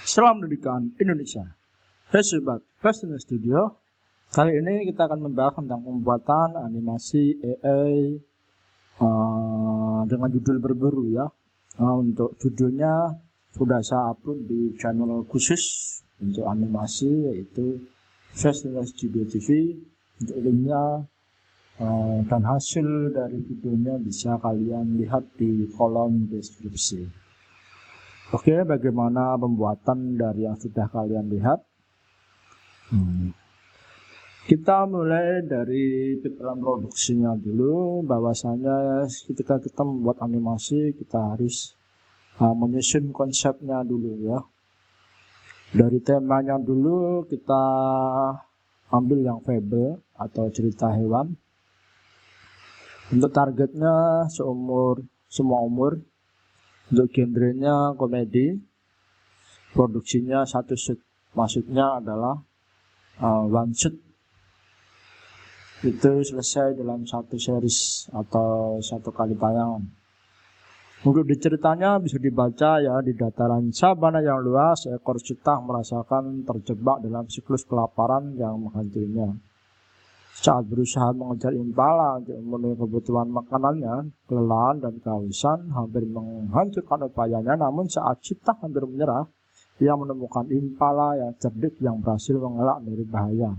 Salam pendidikan Indonesia. Hai sobat Fashion Studio. Kali ini kita akan membahas tentang pembuatan animasi AI dengan judul berburu ya. Untuk judulnya sudah saya upload di channel khusus untuk animasi, yaitu Fashion Studio TV. Untuk linknya dan hasil dari videonya bisa kalian lihat di kolom deskripsi. Oke, bagaimana pembuatan dari yang sudah kalian lihat? Kita mulai dari pikiran produksinya dulu. Bahwasanya ketika kita membuat animasi, kita harus menyusun konsepnya dulu ya. Dari temanya dulu kita ambil yang fable atau cerita hewan. Untuk targetnya semua umur. Untuk genrenya komedi, produksinya satu shoot, maksudnya adalah one shoot itu selesai dalam satu series atau satu kali tayangan. Untuk ceritanya bisa dibaca ya, di dataran sabana yang luas, seekor citah merasakan terjebak dalam siklus kelaparan yang menghantuinya. Saat berusaha mengejar impala untuk memenuhi kebutuhan makanannya, kelelahan dan kehausan hampir menghancurkan upayanya. Namun saat citah hampir menyerah, ia menemukan impala yang cerdik yang berhasil mengelak dari bahaya.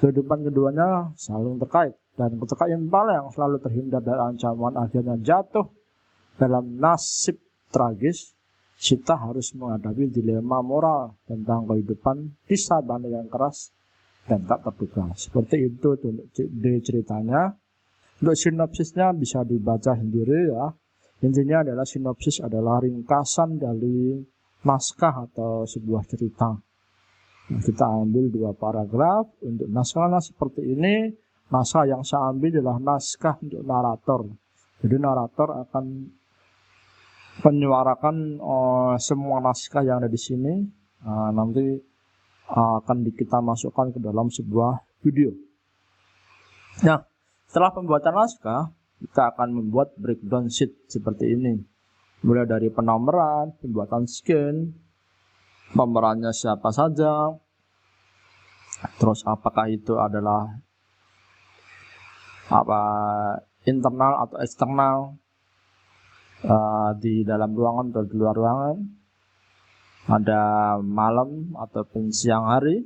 Kehidupan keduanya saling terkait, dan ketika impala yang selalu terhindar dari ancaman akhirnya jatuh dalam nasib tragis, citah harus menghadapi dilema moral tentang kehidupan di sabana yang keras dan tak terduga. Seperti itu untuk ceritanya. Untuk sinopsisnya bisa dibaca sendiri ya. Intinya adalah sinopsis adalah ringkasan dari naskah atau sebuah cerita. Kita ambil 2 paragraf. Untuk naskahnya seperti ini. Naskah yang saya ambil adalah naskah untuk narator. Jadi narator akan menyuarakan semua naskah yang ada di sini. Nanti akan kita masukkan ke dalam sebuah video. Nah, setelah pembuatan naskah, kita akan membuat breakdown sheet seperti ini. Mulai dari penomoran, pembuatan skin, pemerannya siapa saja, terus apakah itu adalah internal atau eksternal, di dalam ruangan atau di luar ruangan, ada malam ataupun siang hari.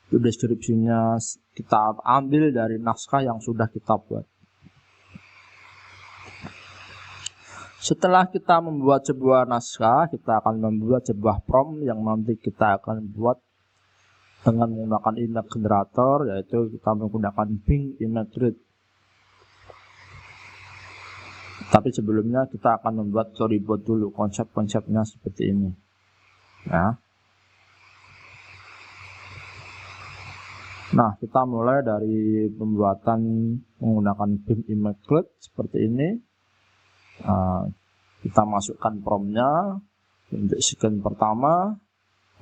Itu deskripsinya kita ambil dari naskah yang sudah kita buat. Setelah kita membuat sebuah naskah, kita akan membuat sebuah prompt yang nanti kita akan buat dengan menggunakan image generator, yaitu kita menggunakan Bing Image Read. Tapi sebelumnya kita akan membuat storyboard dulu, konsep-konsepnya seperti ini. Nah, kita mulai dari pembuatan menggunakan Bing Image Read seperti ini. Kita masukkan promptnya untuk scan pertama.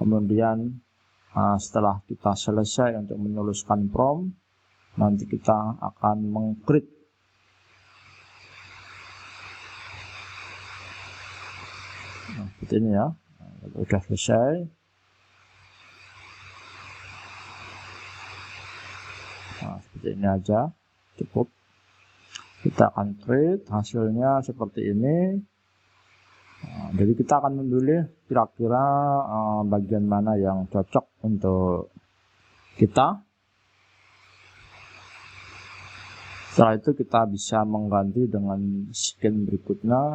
Kemudian setelah kita selesai untuk menuliskan prompt, nanti kita akan meng-create. Nah, seperti ini ya. Sudah selesai. Nah, seperti ini aja, cukup. Kita akan create, hasilnya seperti ini. Jadi kita akan memilih kira-kira bagian mana yang cocok untuk kita. Setelah itu kita bisa mengganti dengan skin berikutnya.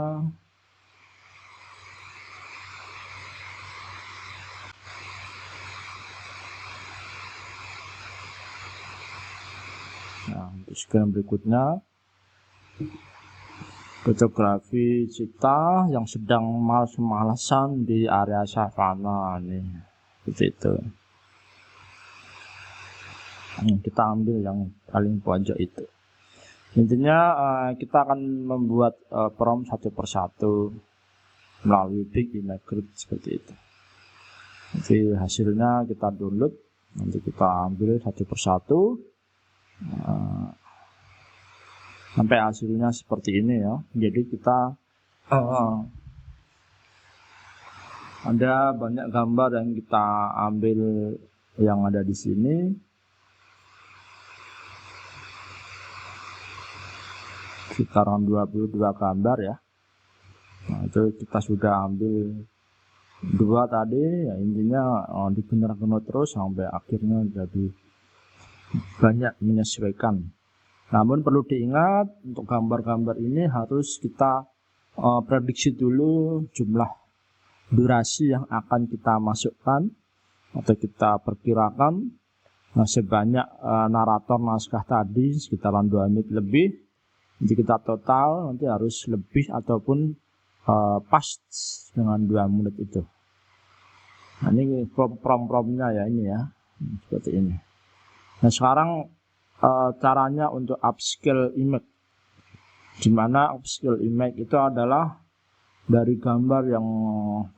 Nah, untuk skin berikutnya, fotografi cita yang sedang malas-malasan di area savana nih, seperti itu. Kita ambil yang paling pojok itu. Intinya kita akan membuat prompt satu persatu melalui Bing Image Read seperti itu. Nanti hasilnya kita download, nanti kita ambil satu persatu sampai hasilnya seperti ini ya. Jadi kita Ada banyak gambar yang kita ambil yang ada di sini. Sekitaran 22 gambar ya. Nah, itu kita sudah ambil 2 tadi, ya intinya dibenar-benar terus sampai akhirnya jadi banyak menyesuaikan. Namun perlu diingat untuk gambar-gambar ini harus kita prediksi dulu jumlah durasi yang akan kita masukkan atau kita perkirakan. Nah, sebanyak narator naskah tadi sekitaran 2 menit lebih. Jadi kita total nanti harus lebih ataupun pas dengan 2 menit itu. Nah, ini prom-promnya ya ini ya, seperti ini. Nah, sekarang caranya untuk upscale image. Dimana upscale image itu adalah dari gambar yang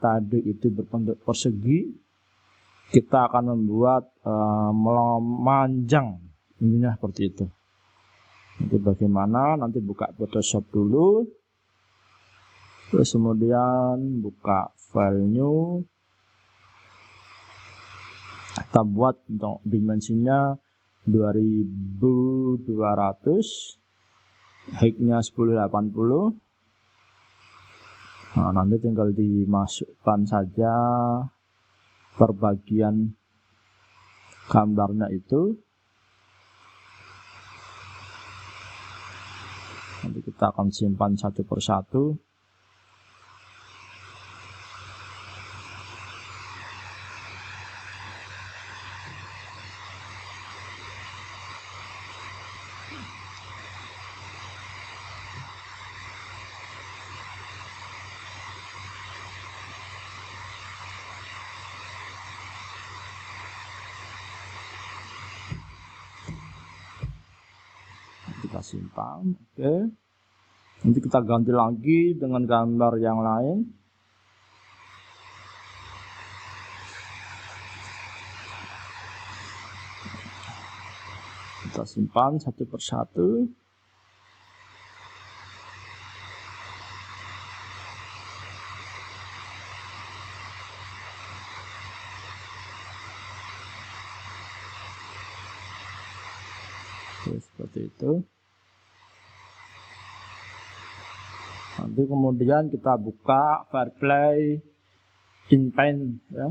tadi itu berbentuk persegi, kita akan membuat memanjang, ininya seperti itu. Nanti bagaimana? Nanti buka Photoshop dulu, terus kemudian buka file new, kita buat untuk dimensinya 2200, height-nya 1080. Nah, nanti tinggal dimasukkan saja perbagian gambarnya itu. Nanti kita akan simpan satu persatu. Kita simpan, oke. Nanti kita ganti lagi dengan gambar yang lain. Kita simpan satu persatu. Oke, seperti itu. Nanti kemudian kita buka Fireplay in Paint ya.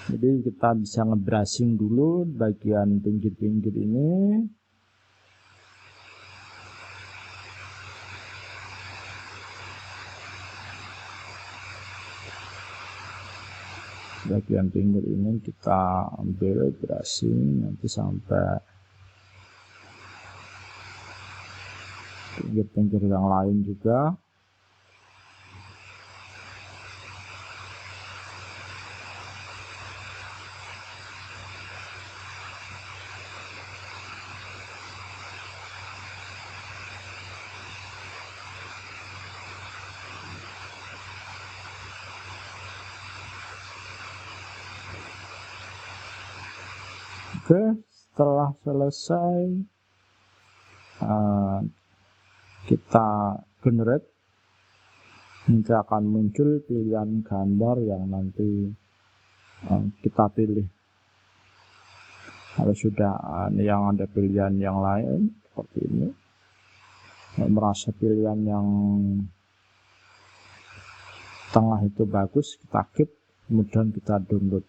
Jadi kita bisa nge-brushing dulu bagian pinggir-pinggir ini. Bagian pinggir ini kita ambil brushing nanti sampai pinggir-pinggir yang lain juga. Oke, setelah selesai kita generate, nanti akan muncul pilihan gambar yang nanti kita pilih. Kalau sudah yang ada pilihan yang lain seperti ini, merasa pilihan yang tengah itu bagus, kita keep, kemudian kita download.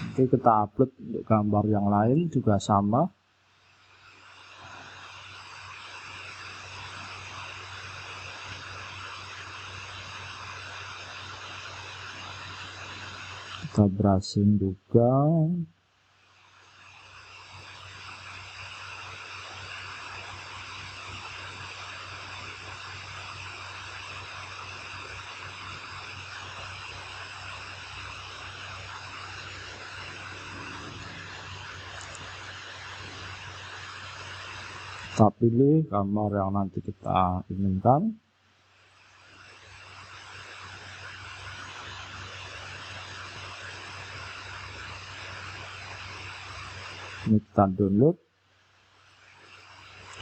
Nanti kita upload untuk gambar yang lain juga sama. Kita brushing juga. Kita pilih gambar yang nanti kita inginkan. Ini kita download,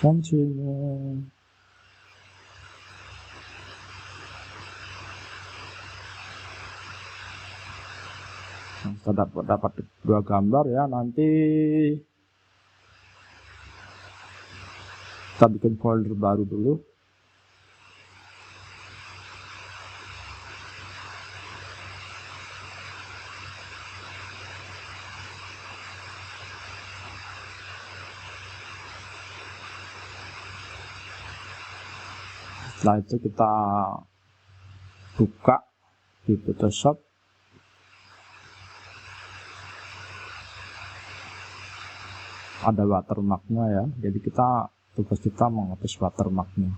continue. Kita dapat 2 gambar ya. Nanti kita bikin folder baru dulu. Setelah itu kita buka di Photoshop. Ada watermarknya ya, jadi tugas kita menghapus watermarknya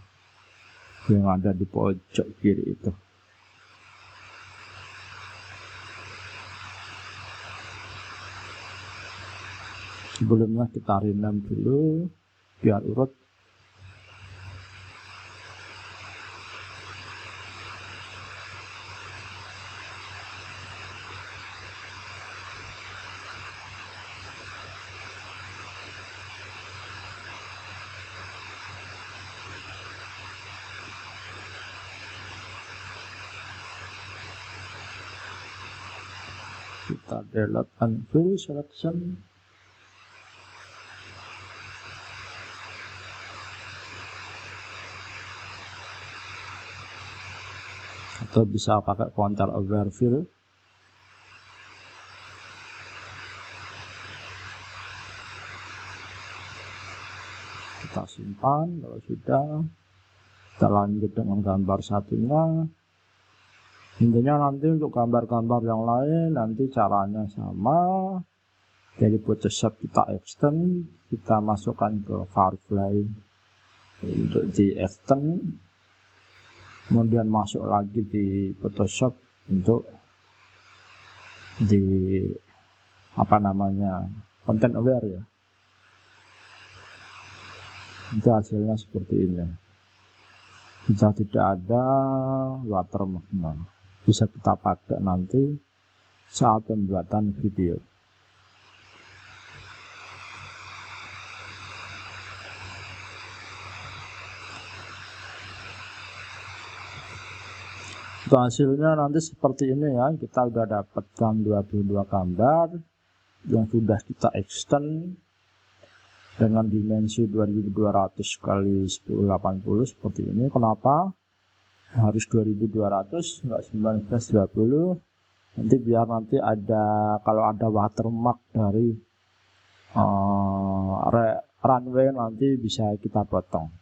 yang ada di pojok kiri itu. Sebelumnya kita rename dulu biar urut. Kita delete and fill selection. Atau bisa pakai counter aware fill. Kita simpan. Kalau sudah, kita lanjut dengan gambar satunya. Intinya nanti untuk gambar-gambar yang lain nanti caranya sama. Dari Photoshop kita extend, kita masukkan ke Firefly untuk di extend, kemudian masuk lagi di Photoshop untuk di content aware ya. Itu hasilnya seperti ini. Jika tidak ada watermark, bisa kita pakai nanti saat pembuatan video. Itu hasilnya nanti seperti ini ya. Kita sudah dapatkan 22 gambar yang sudah kita extend dengan dimensi 2200 kali 1080 seperti ini. Kenapa harus 2200 enggak 1920? Nanti biar nanti kalau ada watermark dari runway nanti bisa kita potong.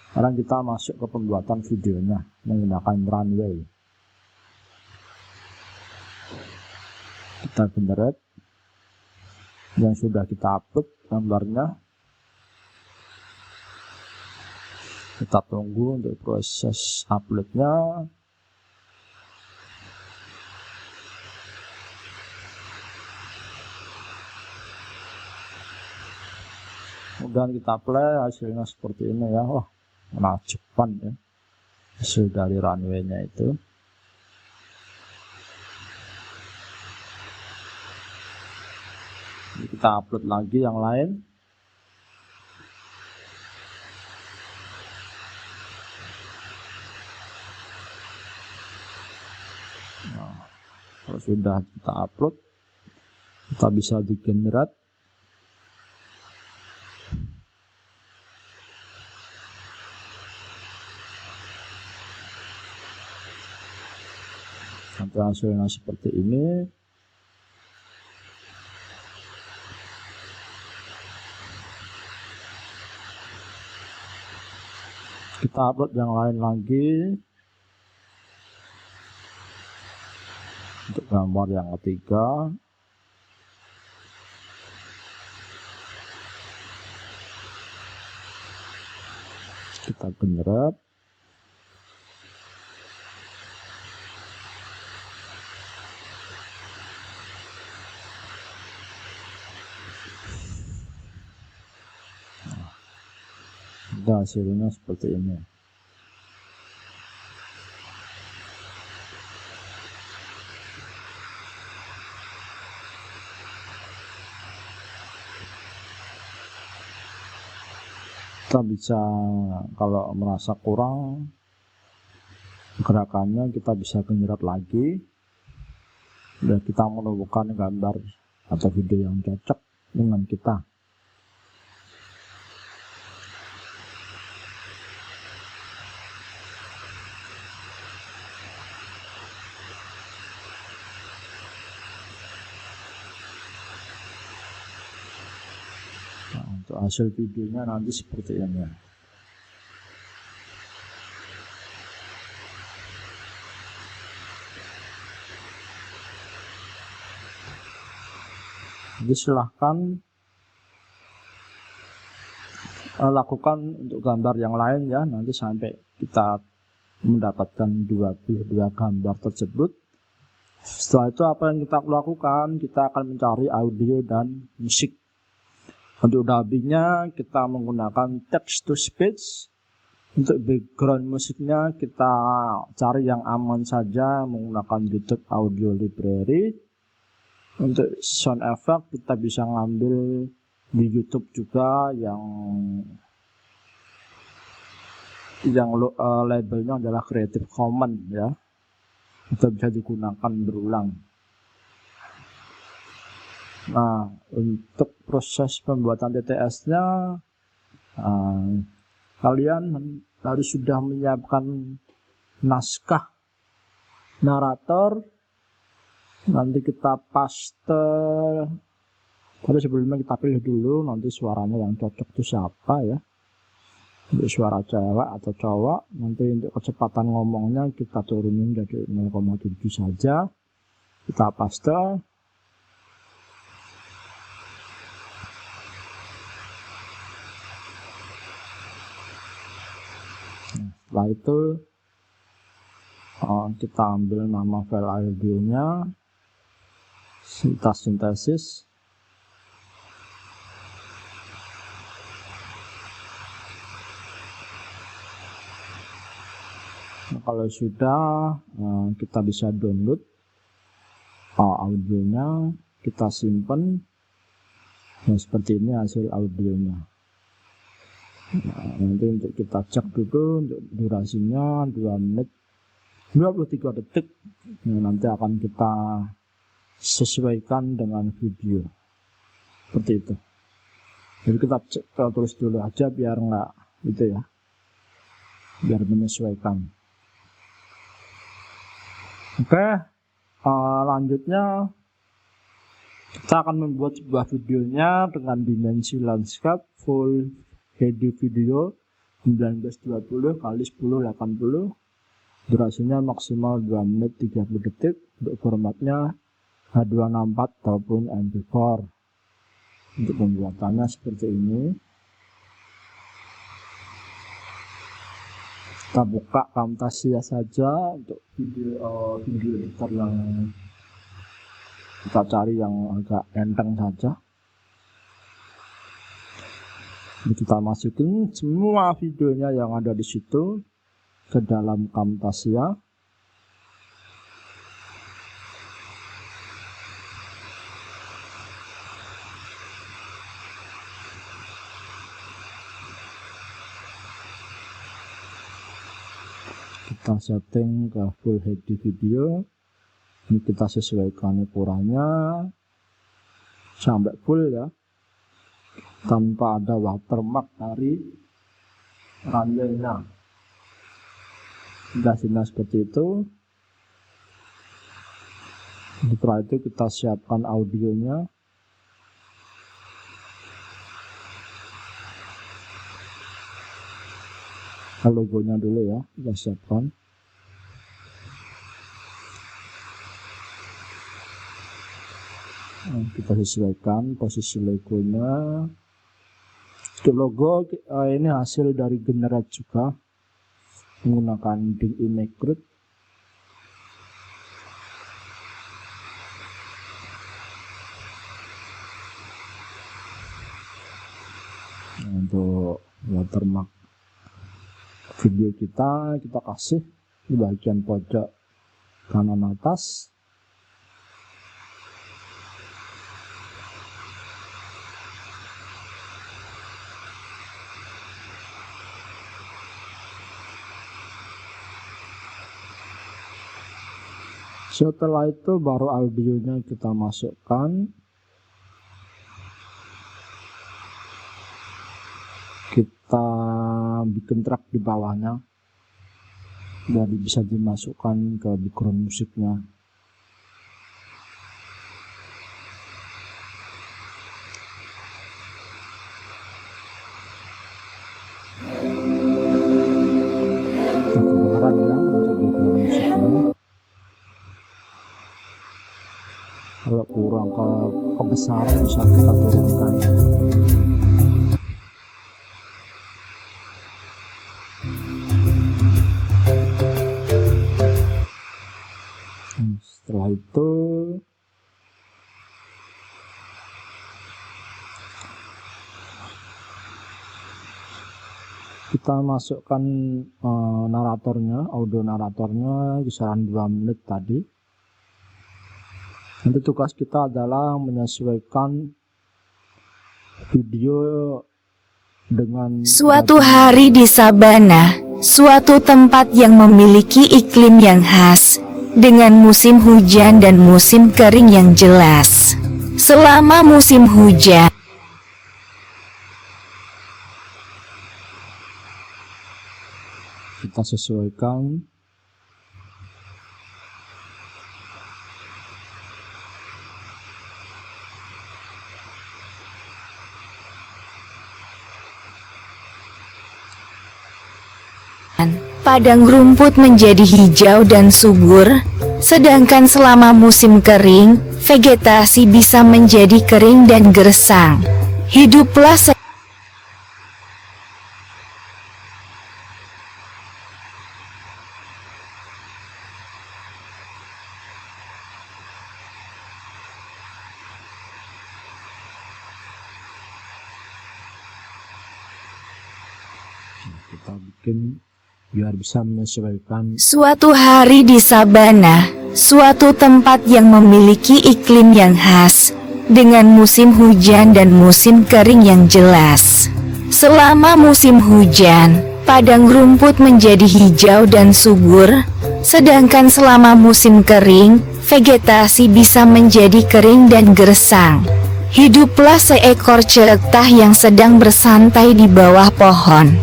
Sekarang kita masuk ke pembuatan videonya menggunakan runway. Kita generate yang sudah kita upload gambarnya. Kita tunggu untuk proses uploadnya. Kemudian kita play, hasilnya seperti ini ya. Wah, menakjubkan ya hasil dari runway-nya itu. Jadi kita upload lagi yang lain. Nah, kalau sudah kita upload, kita bisa di generate. Nanti hasilnya seperti ini. Kita upload yang lain lagi. Untuk gambar yang ketiga. Kita generate. Hasilnya seperti ini. Kita bisa, kalau merasa kurang gerakannya, kita bisa generate lagi dan kita menemukan gambar atau video yang cocok dengan kita. Nah, untuk hasil videonya nanti seperti ini. Jadi silahkan lakukan untuk gambar yang lain ya, nanti sampai kita mendapatkan 22 gambar tersebut. Setelah itu apa yang kita lakukan, kita akan mencari audio dan musik. Untuk dubbingnya kita menggunakan text to speech. Untuk background musiknya kita cari yang aman saja menggunakan YouTube Audio Library. Untuk sound effect kita bisa ngambil di YouTube juga yang labelnya adalah Creative Commons ya. Itu bisa digunakan berulang. Nah, untuk proses pembuatan TTS-nya kalian harus sudah menyiapkan naskah narator. Nanti kita paste. Tapi sebelumnya kita pilih dulu nanti suaranya yang cocok itu siapa ya. Untuk suara cewek atau cowok. Nanti untuk kecepatan ngomongnya kita turunin jadi 0,7 saja. Kita paste. Setelah itu kita ambil nama file audionya, kita sintesis. Nah, kalau sudah kita bisa download audionya, kita simpan. Nah, seperti ini hasil audionya. Nah, nanti untuk kita cek dulu untuk durasinya 2 menit 23 detik. Nah, nanti akan kita sesuaikan dengan video seperti itu. Jadi kita cek terus dulu aja biar enggak gitu ya, biar menyesuaikan. Oke, lanjutnya kita akan membuat sebuah videonya dengan dimensi landscape full HD video 1920 x 1080. Durasinya maksimal 2 menit 30 detik. Untuk formatnya H264 ataupun MP4. Untuk pembuatannya seperti ini. Kita buka Camtasia saja untuk video editor yang kita cari yang agak enteng saja. Kita masukin semua videonya yang ada di situ ke dalam Camtasia. Kita setting ke full HD video. Ini kita sesuaikan ukurannya sampai full ya, tanpa ada watermark dari rantainya. Hasilnya seperti itu. Setelah itu kita siapkan audionya. Logonya dulu ya, kita siapkan. Nah, kita sesuaikan posisi logonya. Untuk logo ini hasil dari generate juga menggunakan DIN Image Group. Nah, untuk watermark video kita kasih di bagian pojok kanan atas. Setelah itu baru audionya kita masukkan. Kita bikin track di bawahnya biar bisa dimasukkan ke background musiknya. Kedengaran ya untuk background musiknya. Kalau kurang kebesaran bisa kita turunkan. Setelah itu kita masukkan naratornya, audio naratornya kisaran 2 menit tadi. Nanti tugas kita adalah menyesuaikan video dengan suatu hari di Sabana, suatu tempat yang memiliki iklim yang khas, dengan musim hujan dan musim kering yang jelas. Selama musim hujan, kita sesuaikan. padang rumput menjadi hijau dan subur, sedangkan selama musim kering, vegetasi bisa menjadi kering dan gersang. Hiduplah Kita bikin biar bisa menyesuaikan. suatu hari di Sabana, suatu tempat yang memiliki iklim yang khas, dengan musim hujan dan musim kering yang jelas. Selama musim hujan, padang rumput menjadi hijau dan subur, sedangkan selama musim kering, vegetasi bisa menjadi kering dan gersang. Hiduplah seekor celetah yang sedang bersantai di bawah pohon.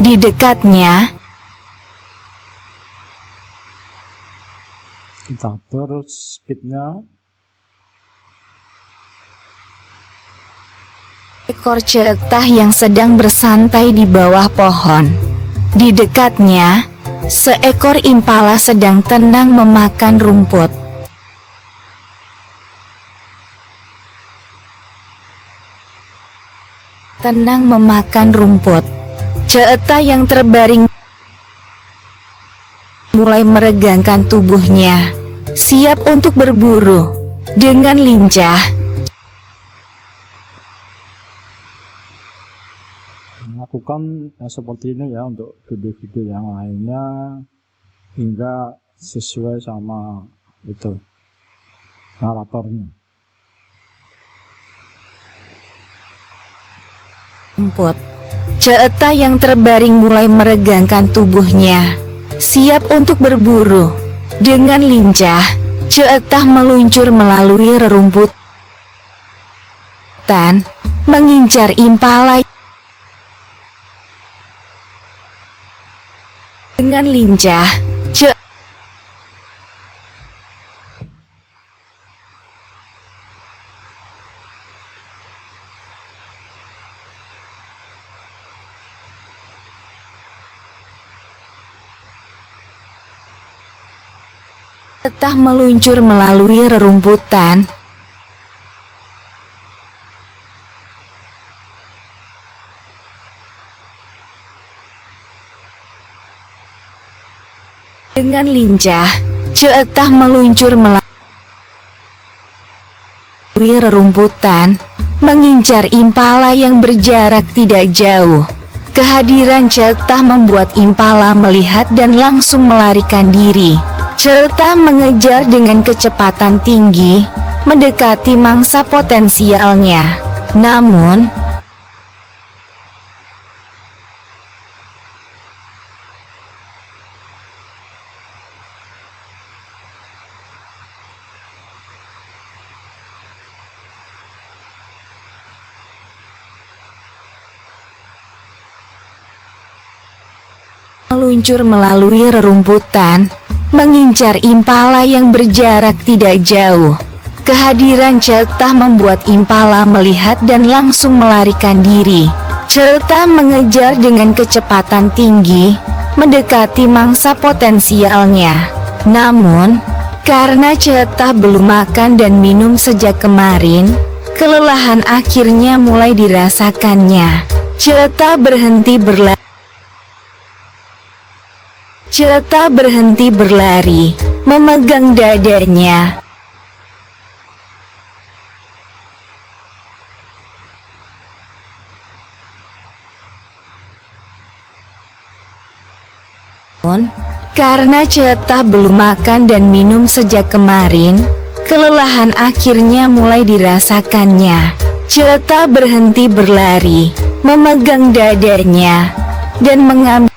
Di dekatnya, Kita atur speednya. ekor celetah yang sedang bersantai di bawah pohon. Di dekatnya, seekor impala sedang tenang memakan rumput. Tenang memakan rumput. Celetah yang terbaring mulai meregangkan tubuhnya, siap untuk berburu. Dengan lincah, Lakukan seperti ini ya untuk video-video yang lainnya hingga sesuai sama itu naratornya. rumput. Celetah yang terbaring mulai meregangkan tubuhnya, siap untuk berburu. Dengan lincah, celetah meluncur melalui rerumputan, mengincar impala. Dengan lincah, celetah meluncur melalui rerumputan, dengan lincah, celetah meluncur melalui rerumputan, mengincar impala yang berjarak tidak jauh. Kehadiran celetah membuat impala melihat dan langsung melarikan diri. Celetah mengejar dengan kecepatan tinggi, mendekati mangsa potensialnya. Namun, meluncur melalui rerumputan, mengincar impala yang berjarak tidak jauh. Kehadiran Cetah membuat impala melihat dan langsung melarikan diri. Cetah mengejar dengan kecepatan tinggi, mendekati mangsa potensialnya. Namun, karena Cetah belum makan dan minum sejak kemarin, kelelahan akhirnya mulai dirasakannya. Cetah berhenti berlari, memegang dadanya. Karena Cetah belum makan dan minum sejak kemarin, kelelahan akhirnya mulai dirasakannya. Cetah berhenti berlari, memegang dadanya, dan mengambil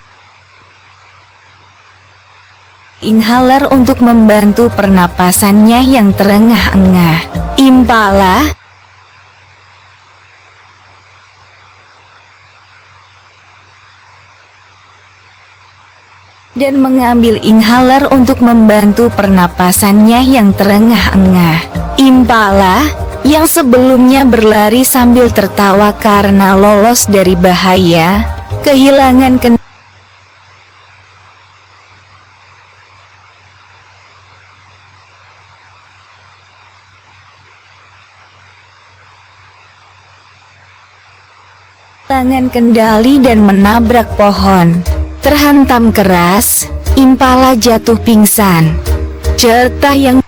inhaler untuk membantu pernapasannya yang terengah-engah. Impala dan mengambil inhaler untuk membantu pernapasannya yang terengah-engah. Impala, yang sebelumnya berlari sambil tertawa karena lolos dari bahaya, kehilangan kendali dan menabrak pohon. Terhantam keras, impala jatuh pingsan. Cetah yang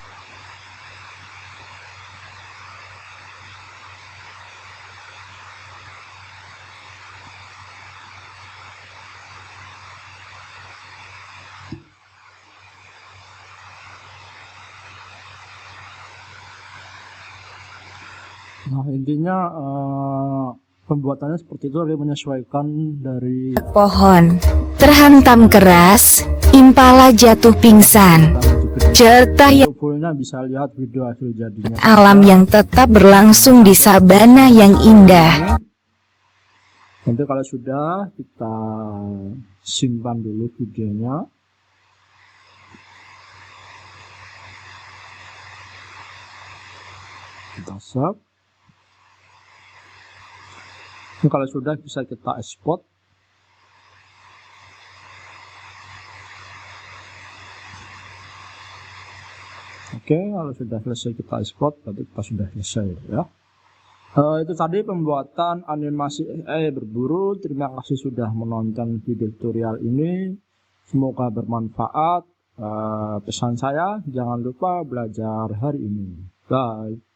intinya pembuatannya seperti itu, dia menyesuaikan dari pohon. Terhantam keras, impala jatuh pingsan. Cetah yang fullnya bisa lihat video hasil jadinya. Alam yang tetap berlangsung di sabana yang indah. Nanti kalau sudah, kita simpan dulu videonya. Kita save. Ini kalau sudah bisa kita export. Oke, kalau sudah selesai kita export, berarti kita sudah selesai ya. Itu tadi pembuatan animasi AI berburu. Terima kasih sudah menonton video tutorial ini. Semoga bermanfaat. Pesan saya, jangan lupa belajar hari ini. Bye.